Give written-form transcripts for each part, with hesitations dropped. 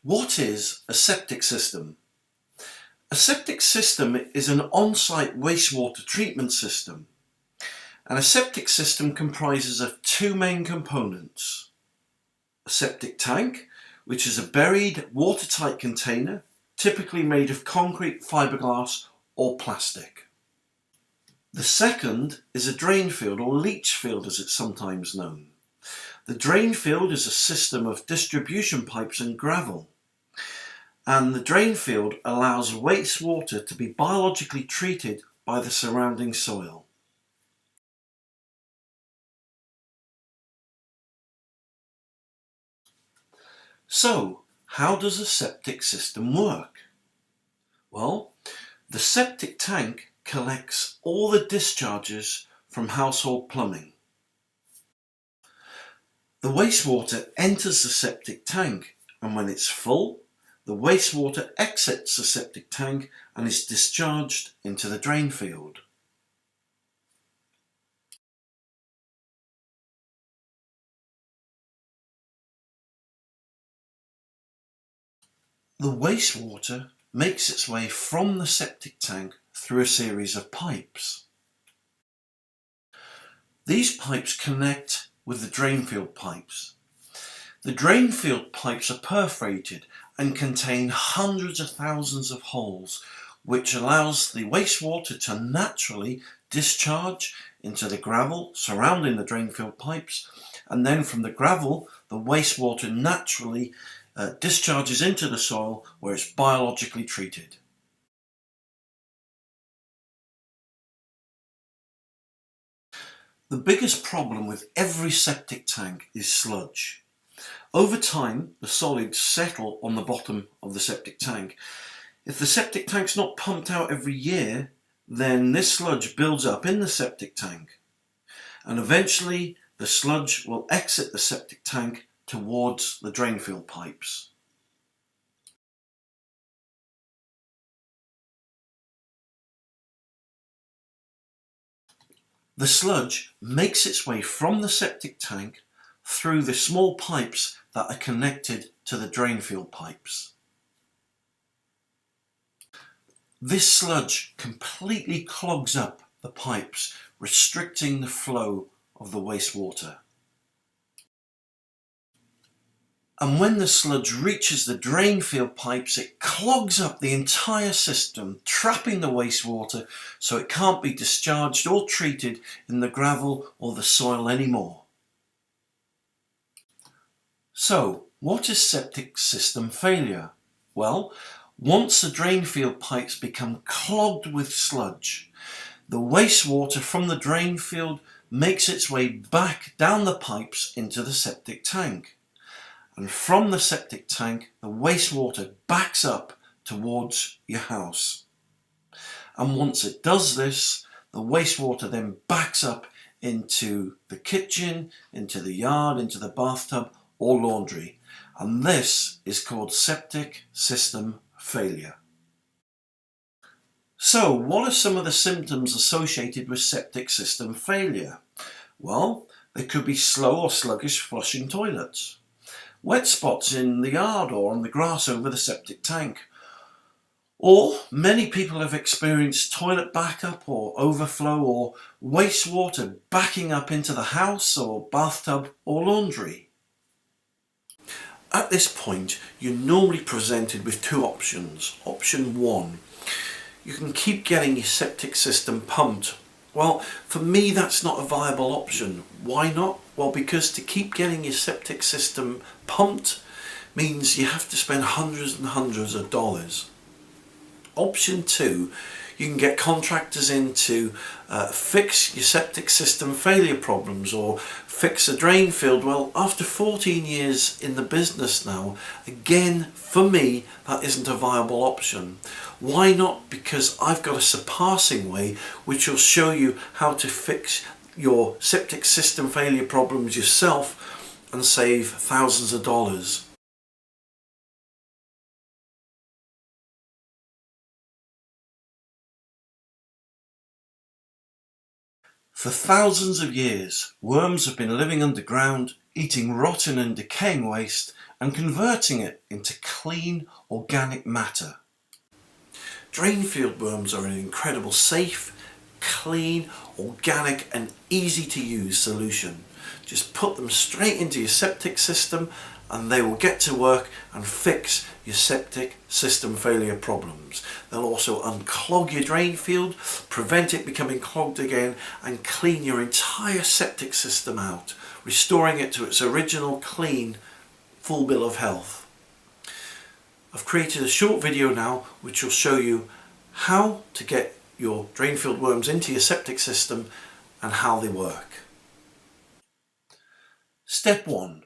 What is a septic system? A septic system is an on-site wastewater treatment system, and a septic system comprises of two main components. A septic tank, which is a buried watertight container, typically made of concrete, fiberglass or plastic. The second is a drain field, or leach field as it's sometimes known. The drain field is a system of distribution pipes and gravel, and the drain field allows wastewater to be biologically treated by the surrounding soil. So, how does a septic system work? Well, the septic tank collects all the discharges from household plumbing. The wastewater enters the septic tank, and when it's full, the wastewater exits the septic tank and is discharged into the drain field. The wastewater makes its way from the septic tank through a series of pipes. These pipes connect with the drain field pipes. The drain field pipes are perforated and contain hundreds of thousands of holes, which allows the wastewater to naturally discharge into the gravel surrounding the drain field pipes, and then from the gravel the wastewater naturally discharges into the soil where it's biologically treated. The biggest problem with every septic tank is sludge. Over time, the solids settle on the bottom of the septic tank. If the septic tank's not pumped out every year, then this sludge builds up in the septic tank, and eventually the sludge will exit the septic tank towards the drain field pipes. The sludge makes its way from the septic tank through the small pipes that are connected to the drain field pipes. This sludge completely clogs up the pipes, restricting the flow of the wastewater. And when the sludge reaches the drain field pipes, it clogs up the entire system, trapping the wastewater so it can't be discharged or treated in the gravel or the soil anymore. So, what is septic system failure? Well, once the drain field pipes become clogged with sludge, the wastewater from the drain field makes its way back down the pipes into the septic tank. And from the septic tank, the wastewater backs up towards your house. And once it does this, the wastewater then backs up into the kitchen, into the yard, into the bathtub or laundry. And this is called septic system failure. So, what are some of the symptoms associated with septic system failure? Well, there could be slow or sluggish flushing toilets, wet spots in the yard or on the grass over the septic tank. Or many people have experienced toilet backup or overflow or wastewater backing up into the house or bathtub or laundry. At this point, you're normally presented with two options. Option one, you can keep getting your septic system pumped. Well, for me, that's not a viable option. Why not? Well, because to keep getting your septic system pumped means you have to spend hundreds and hundreds of dollars. Option two, you can get contractors in to fix your septic system failure problems or fix a drain field. Well, after 14 years in the business now, again, for me, that isn't a viable option. Why not? Because I've got a surpassing way which will show you how to fix your septic system failure problems yourself and save thousands of dollars. For thousands of years, worms have been living underground, eating rotten and decaying waste and converting it into clean organic matter. Drain field worms are an incredible safe, clean, organic and easy to use solution. Just put them straight into your septic system and they will get to work and fix your septic system failure problems. They'll also unclog your drain field, prevent it becoming clogged again, and clean your entire septic system out, restoring it to its original clean, full bill of health. I've created a short video now which will show you how to get your drain field worms into your septic system and how they work. Step 1.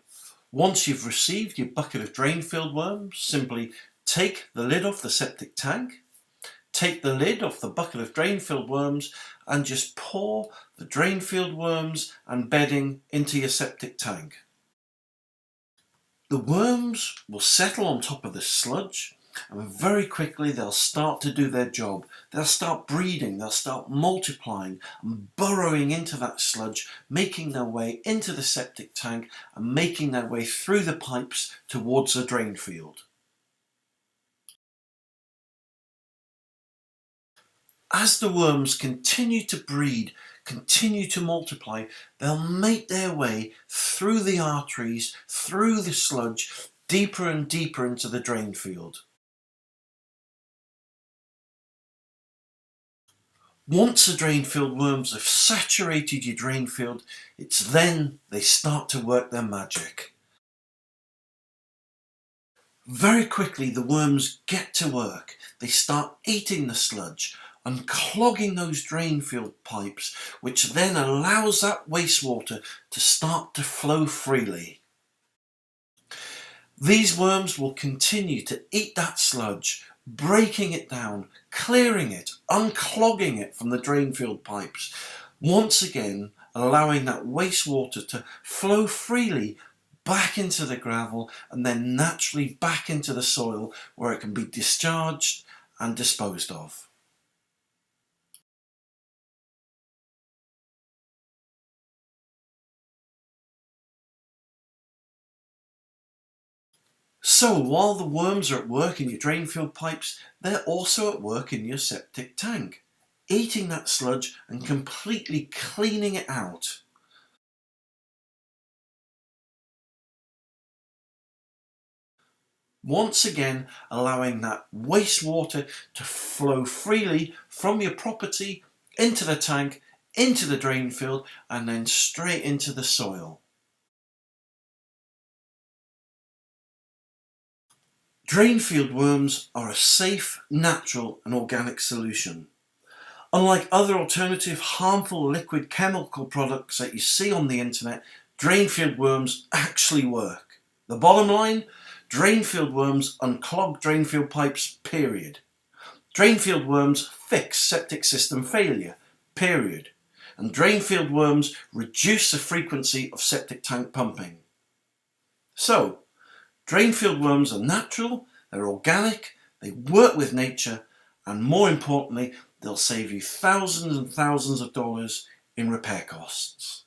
Once you've received your bucket of drain field worms, simply take the lid off the septic tank, take the lid off the bucket of drain field worms and just pour the drain field worms and bedding into your septic tank. The worms will settle on top of the sludge and very quickly they'll start to do their job. They'll start breeding, they'll start multiplying and burrowing into that sludge, making their way into the septic tank and making their way through the pipes towards the drain field. As the worms continue to breed, continue to multiply, they'll make their way through the arteries, through the sludge, deeper and deeper into the drain field. Once the drain field worms have saturated your drain field, it's then they start to work their magic. Very quickly the worms get to work. They start eating the sludge, unclogging those drain field pipes, which then allows that wastewater to start to flow freely. These worms will continue to eat that sludge, breaking it down, clearing it, unclogging it from the drain field pipes, once again allowing that wastewater to flow freely back into the gravel and then naturally back into the soil where it can be discharged and disposed of. So while the worms are at work in your drain field pipes, they're also at work in your septic tank, eating that sludge and completely cleaning it out. Once again, allowing that wastewater to flow freely from your property into the tank, into the drain field, and then straight into the soil. Drain field worms are a safe, natural and organic solution. Unlike other alternative harmful liquid chemical products that you see on the internet, drain field worms actually work. The bottom line, drain field worms unclog drain field pipes, period. Drain field worms fix septic system failure, period. And drain field worms reduce the frequency of septic tank pumping. So, drain field worms are natural, they're organic, they work with nature, and more importantly, they'll save you thousands and thousands of dollars in repair costs.